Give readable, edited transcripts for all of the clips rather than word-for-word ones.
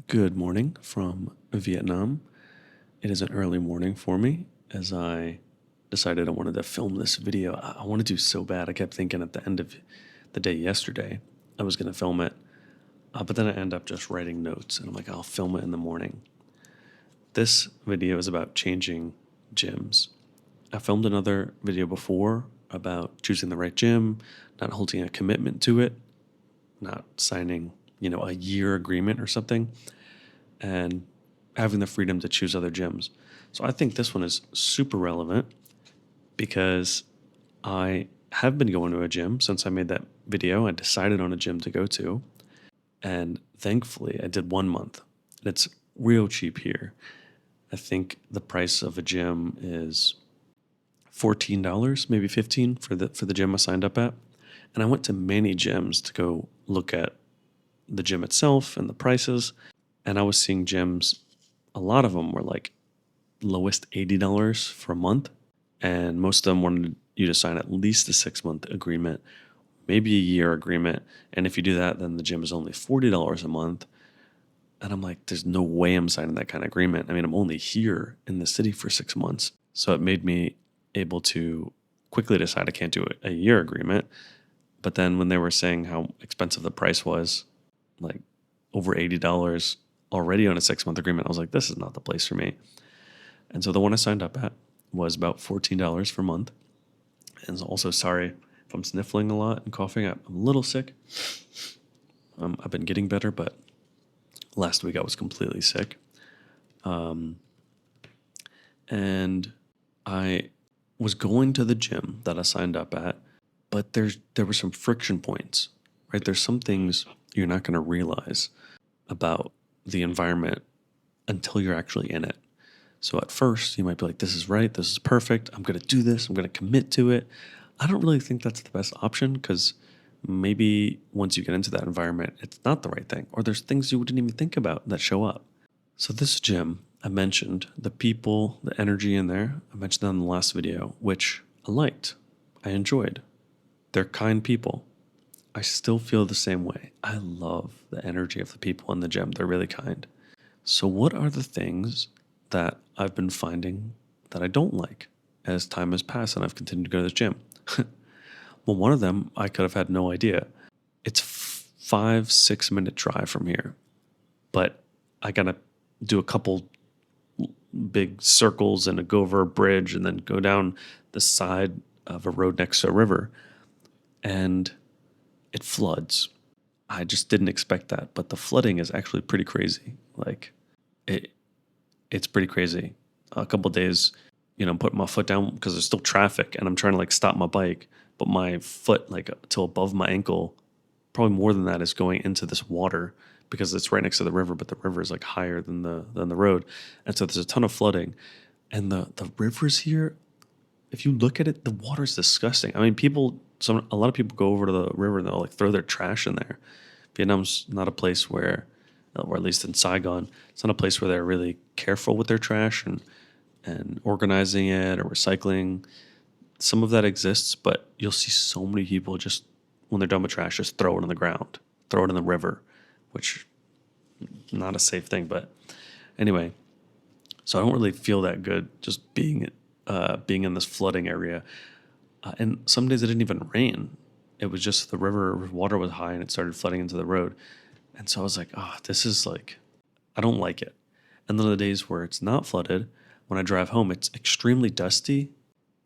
Good morning from Vietnam. It is an early morning for me as I decided I wanted to film this video. I wanted to so bad. I kept thinking at the end of the day yesterday I was going to film it, but then I end up just writing notes and I'm like, I'll film it in the morning. This video is about changing gyms. I filmed another video before about choosing the right gym, not holding a commitment to it, not signing, a year agreement or something, and having the freedom to choose other gyms. So I think this one is super relevant because I have been going to a gym since I made that video. I decided on a gym to go to, and thankfully I did 1 month. And it's real cheap here. I think the price of a gym is $14, maybe 15 for the gym I signed up at. And I went to many gyms to go look at the gym itself and the prices. And I was seeing gyms, a lot of them were like lowest $80 for a month. And most of them wanted you to sign at least a 6 month agreement, maybe a year agreement. And if you do that, then the gym is only $40 a month. And I'm like, there's no way I'm signing that kind of agreement. I mean, I'm only here in the city for 6 months. So it made me able to quickly decide I can't do a year agreement. But then when they were saying how expensive the price was, like over $80 already on a 6 month agreement, I was like, this is not the place for me. And so the one I signed up at was about $14 per month. And also, sorry if I'm sniffling a lot and coughing. I'm a little sick. I've been getting better, but last week I was completely sick. And I was going to the gym that I signed up at, but there were some friction points, right? There's some things you're not going to realize about the environment until you're actually in it. So at first, you might be like, this is right, this is perfect, I'm going to do this, I'm going to commit to it. I don't really think that's the best option because maybe once you get into that environment, it's not the right thing, or there's things you wouldn't even think about that show up. So this gym, I mentioned the people, the energy in there. I mentioned that in the last video, which I liked, I enjoyed. They're kind people. I still feel the same way. I love the energy of the people in the gym. They're really kind. So what are the things that I've been finding that I don't like as time has passed and I've continued to go to the gym? Well, one of them I could have had no idea. It's 5-6 minute drive from here, but I gotta do a couple big circles and go over a bridge and then go down the side of a road next to a river, and it floods. I just didn't expect that, but the flooding is actually pretty crazy. Like it's pretty crazy. A couple of days, I'm putting my foot down because there's still traffic and I'm trying to like stop my bike, but my foot like till above my ankle, probably more than that, is going into this water because it's right next to the river, but the river is like higher than the road. And so there's a ton of flooding. And the rivers here, if you look at it, the water is disgusting. I mean, a lot of people go over to the river and they'll like throw their trash in there. Vietnam's not a place where, or at least in Saigon, it's not a place where they're really careful with their trash and organizing it or recycling. Some of that exists, but you'll see so many people just, when they're done with trash, just throw it on the ground, throw it in the river, which not a safe thing. But anyway, so I don't really feel that good just being in this flooding area. And some days it didn't even rain. It was just the river water was high and it started flooding into the road. And so I was like, this is like, I don't like it. And then the days where it's not flooded, when I drive home, it's extremely dusty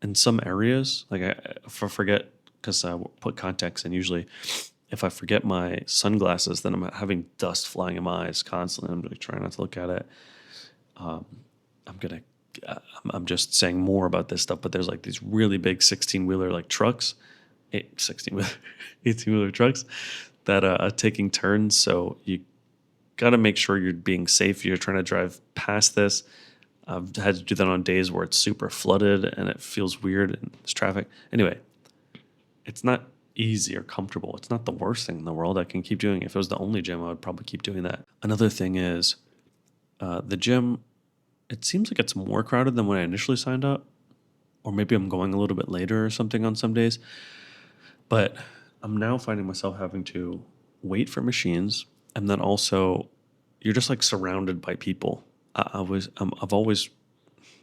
in some areas. Like if I forget, because I put contacts in usually, if I forget my sunglasses, then I'm having dust flying in my eyes constantly. I'm really trying not to look at it. I'm just saying more about this stuff, but there's like these really big 16-wheeler like trucks, 18-wheeler trucks that are taking turns. So you got to make sure you're being safe. You're trying to drive past this. I've had to do that on days where it's super flooded and it feels weird and there's traffic. Anyway, it's not easy or comfortable. It's not the worst thing in the world. I can keep doing it. If it was the only gym, I would probably keep doing that. Another thing is the gym, it seems like it's more crowded than when I initially signed up, or maybe I'm going a little bit later or something on some days. But I'm now finding myself having to wait for machines, and then also you're just like surrounded by people. I've always,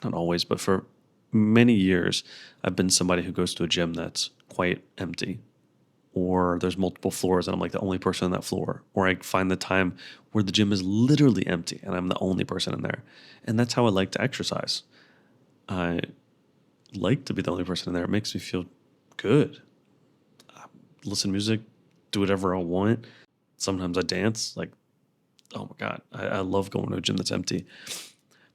not always, but for many years, I've been somebody who goes to a gym that's quite empty, or there's multiple floors and I'm like the only person on that floor, or I find the time where the gym is literally empty and I'm the only person in there. And that's how I like to exercise. I like to be the only person in there. It makes me feel good. I listen to music, do whatever I want. Sometimes I dance. Like, oh my God, I love going to a gym that's empty.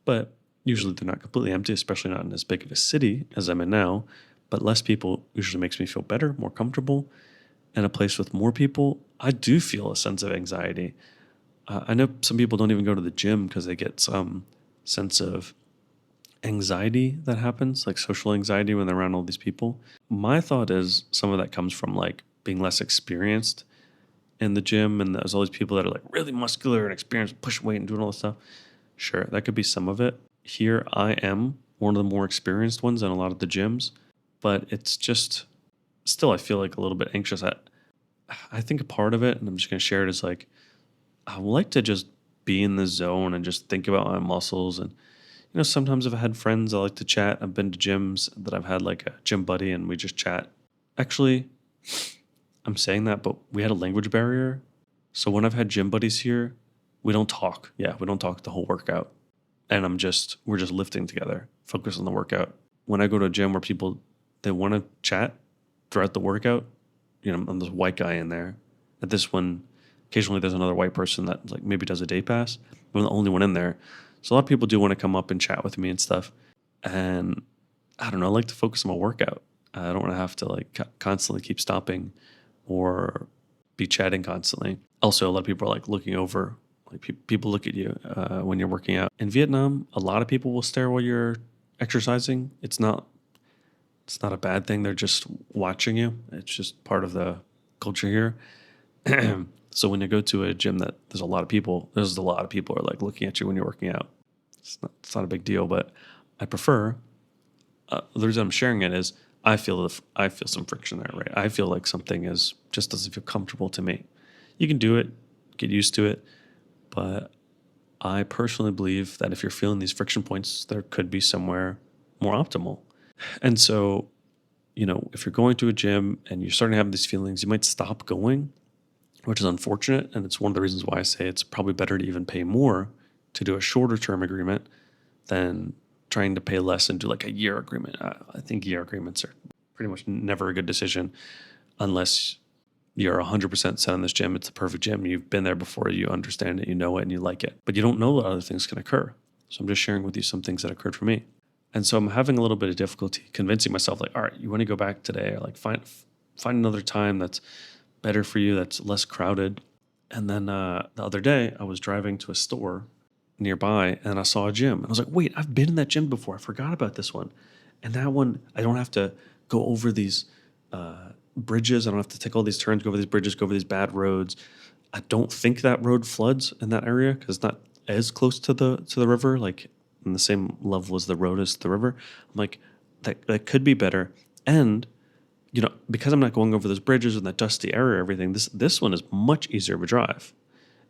But usually they're not completely empty, especially not in as big of a city as I'm in now. But less people usually makes me feel better, more comfortable. In a place with more people, I do feel a sense of anxiety. I know some people don't even go to the gym because they get some sense of anxiety that happens, like social anxiety when they're around all these people. My thought is some of that comes from like being less experienced in the gym, and there's all these people that are like really muscular and experienced, pushing weight and doing all this stuff. Sure, that could be some of it. Here I am one of the more experienced ones in a lot of the gyms, but it's just still I feel like a little bit anxious. I think a part of it, and I'm just going to share it, is like I like to just be in the zone and just think about my muscles. And sometimes if I had friends, I like to chat. I've been to gyms that I've had like a gym buddy, and we just chat. Actually, I'm saying that, but we had a language barrier. So when I've had gym buddies here, we don't talk. Yeah, we don't talk the whole workout. And we're just lifting together, focus on the workout. When I go to a gym where people, they want to chat throughout the workout, I'm this white guy in there. At this one, occasionally there's another white person that like maybe does a day pass. I'm the only one in there. So a lot of people do want to come up and chat with me and stuff. And I don't know, I like to focus on my workout. I don't want to have to like constantly keep stopping or be chatting constantly. Also, a lot of people are like looking over. Like people look at you when you're working out. In Vietnam, a lot of people will stare while you're exercising. It's not a bad thing. They're just watching you. It's just part of the culture here. So when you go to a gym that there's a lot of people are like looking at you when you're working out. It's not a big deal, but I prefer. The reason I'm sharing it is I feel some friction there, right? I feel like something just doesn't feel comfortable to me. You can do it, get used to it, but I personally believe that if you're feeling these friction points, there could be somewhere more optimal. And so, if you're going to a gym and you're starting to have these feelings, you might stop going, which is unfortunate. And it's one of the reasons why I say it's probably better to even pay more to do a shorter term agreement than trying to pay less and do like a year agreement. I think year agreements are pretty much never a good decision unless you're 100% set on this gym. It's the perfect gym. You've been there before. You understand it. You know it and you like it. But you don't know that other things can occur. So I'm just sharing with you some things that occurred for me. And so I'm having a little bit of difficulty convincing myself, like, all right, you want to go back today, or like find another time that's better for you, that's less crowded. And then the other day, I was driving to a store nearby, and I saw a gym. And I was like, wait, I've been in that gym before. I forgot about this one. And that one, I don't have to go over these bridges. I don't have to take all these turns, go over these bridges, go over these bad roads. I don't think that road floods in that area because it's not as close to the river, like in the same level as the road as the river. I'm like, that could be better. And because I'm not going over those bridges and that dusty area, everything, this one is much easier of a drive.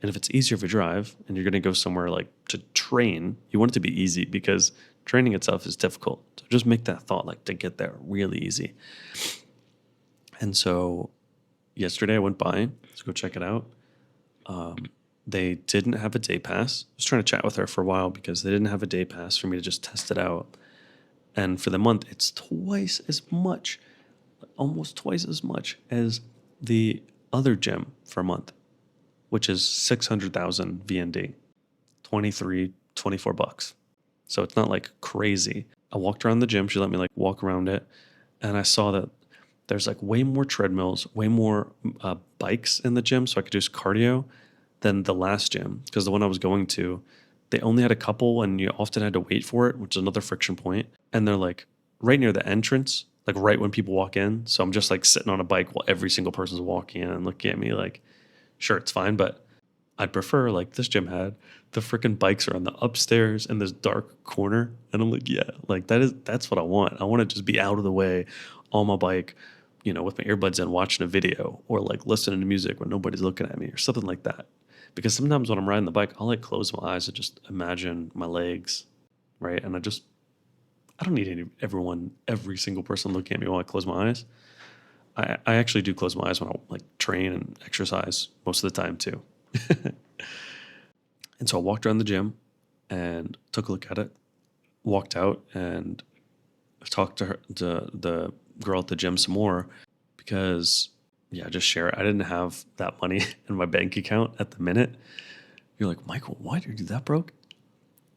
And if it's easier of a drive and you're going to go somewhere like to train, you want it to be easy because training itself is difficult. So just make that thought like to get there really easy. And so yesterday I went by to go check it out. They didn't have a day pass. I was trying to chat with her for a while because they didn't have a day pass for me to just test it out. And for the month, it's almost twice as much as the other gym for a month, which is 600,000 VND, 24 bucks. So it's not like crazy. I walked around the gym. She let me like walk around it. And I saw that there's like way more treadmills, way more bikes in the gym. So I could do cardio than the last gym. Because the one I was going to, they only had a couple and you often had to wait for it, which is another friction point. And they're like right near the entrance, like right when people walk in. So I'm just like sitting on a bike while every single person's walking in and looking at me like, sure, it's fine, but I'd prefer like this gym had the freaking bikes are on the upstairs in this dark corner. And I'm like, yeah, like that's what I want. I want to just be out of the way on my bike, with my earbuds in watching a video or like listening to music when nobody's looking at me or something like that. because sometimes when I'm riding the bike, I'll like close my eyes and just imagine my legs, right? And I don't need every single person looking at me while I close my eyes. I actually do close my eyes when I like train and exercise most of the time too. And so I walked around the gym and took a look at it, walked out and talked to the girl at the gym some more because, yeah, just share it. I didn't have that money in my bank account at the minute. You're like, Michael, what? Are you that broke?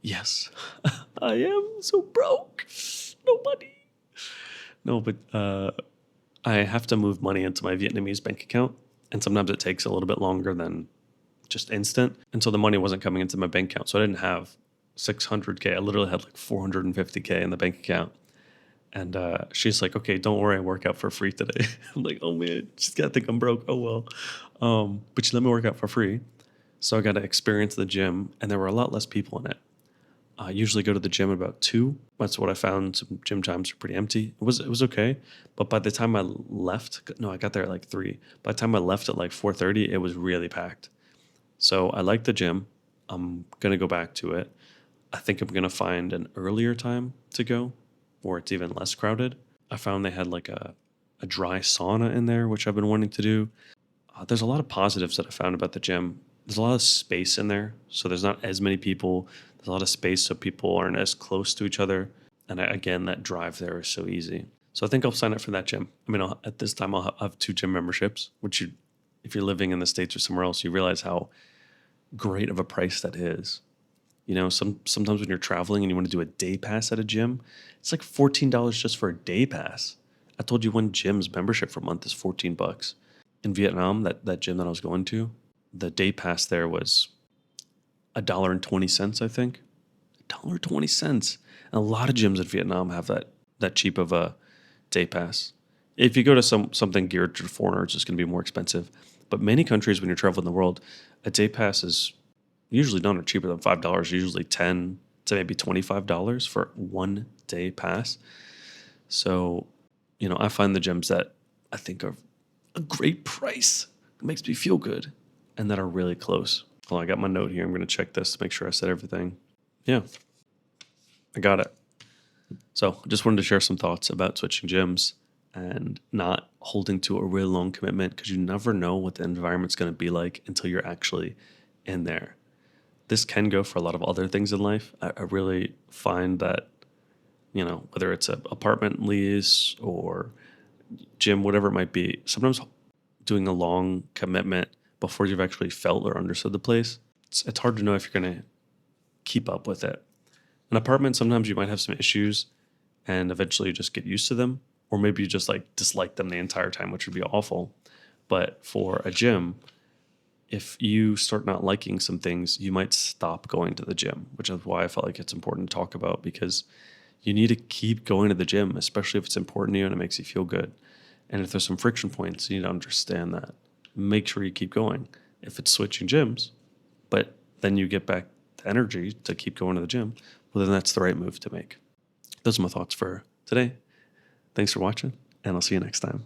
Yes, I am so broke. No money. No, but I have to move money into my Vietnamese bank account. And sometimes it takes a little bit longer than just instant. And so the money wasn't coming into my bank account. So I didn't have 600K. I literally had like 450K in the bank account. And she's like, okay, don't worry, I work out for free today. I'm like, oh man, she's got to think I'm broke. Oh well. But she let me work out for free. So I got to experience the gym, and there were a lot less people in it. I usually go to the gym at about 2. That's what I found. Some gym times are pretty empty. It was okay. But by the time I left, no, I got there at like 3. By the time I left at like 4:30, it was really packed. So I like the gym. I'm going to go back to it. I think I'm going to find an earlier time to go where it's even less crowded. I found they had like a dry sauna in there, which I've been wanting to do. There's a lot of positives that I found about the gym. There's a lot of space in there, so there's not as many people. There's a lot of space, so people aren't as close to each other. And again, that drive there is so easy. So I think I'll sign up for that gym. I mean, at this time, I'll have 2 gym memberships, which if you're living in the States or somewhere else, you realize how great of a price that is. You know, sometimes when you're traveling and you want to do a day pass at a gym, it's like $14 just for a day pass. I told you one gym's membership for a month is $14. In Vietnam, that gym that I was going to, the day pass there was $1.20, I think. $1.20. And a lot of gyms in Vietnam have that cheap of a day pass. If you go to something geared to foreigners, it's going to be more expensive. But many countries, when you're traveling the world, a day pass is usually none are cheaper than $5. Usually 10 to maybe $25 for one day pass. So, I find the gyms that I think are a great price. It makes me feel good, and that are really close. Hold on, I got my note here. I'm going to check this to make sure I said everything. Yeah, I got it. So I just wanted to share some thoughts about switching gyms and not holding to a really long commitment, because you never know what the environment's going to be like until you're actually in there. This can go for a lot of other things in life. I really find that, whether it's an apartment lease or gym, whatever it might be, sometimes doing a long commitment before you've actually felt or understood the place, it's hard to know if you're going to keep up with it. An apartment, sometimes you might have some issues and eventually you just get used to them, or maybe you just like dislike them the entire time, which would be awful. But for a gym, if you start not liking some things, you might stop going to the gym, which is why I felt like it's important to talk about, because you need to keep going to the gym, especially if it's important to you and it makes you feel good. And if there's some friction points, you need to understand that. Make sure you keep going. If it's switching gyms, but then you get back the energy to keep going to the gym, well, then that's the right move to make. Those are my thoughts for today. Thanks for watching, and I'll see you next time.